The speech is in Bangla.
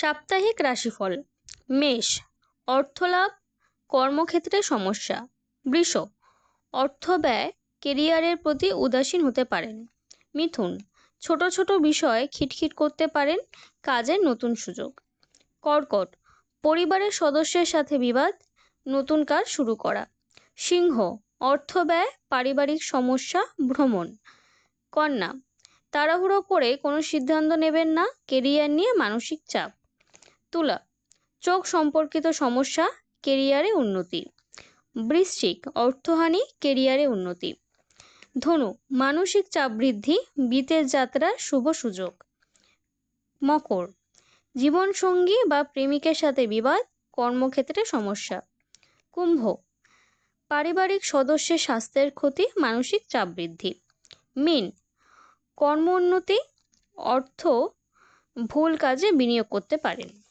সাপ্তাহিক রাশিফল। মেষ, অর্থলাভ, কর্মক্ষেত্রে সমস্যা। বৃষ, অর্থ ব্যয়, কেরিয়ারের প্রতি উদাসীন হতে পারেন। মিথুন, ছোট ছোট বিষয়ে খিটখিট করতে পারেন, কাজের নতুন সুযোগ। কর্কট, পরিবারের সদস্যের সাথে বিবাদ, নতুন কাজ শুরু করা। সিংহ, অর্থ ব্যয়, পারিবারিক সমস্যা, ভ্রমণ। কন্যা, তাড়াহুড়ো করে কোনো সিদ্ধান্ত নেবেন না, কেরিয়ার নিয়ে মানসিক চাপ। তুলা, চোখ সম্পর্কিত সমস্যা, কেরিয়ারে উন্নতি। বৃশ্চিক, অর্থহানি, কেরিয়ারে উন্নতি। ধনু, মানসিক চাপ বৃদ্ধি, বিদেশ যাত্রার শুভ সুযোগ। মকর, জীবনসঙ্গী বা প্রেমিকের সাথে বিবাদ, কর্মক্ষেত্রে সমস্যা। কুম্ভ, পারিবারিক সদস্যের স্বাস্থ্যের ক্ষতি, মানসিক চাপ বৃদ্ধি। মীন, কর্ম উন্নতি, অর্থ ভুল কাজে বিনিয়োগ করতে পারেন।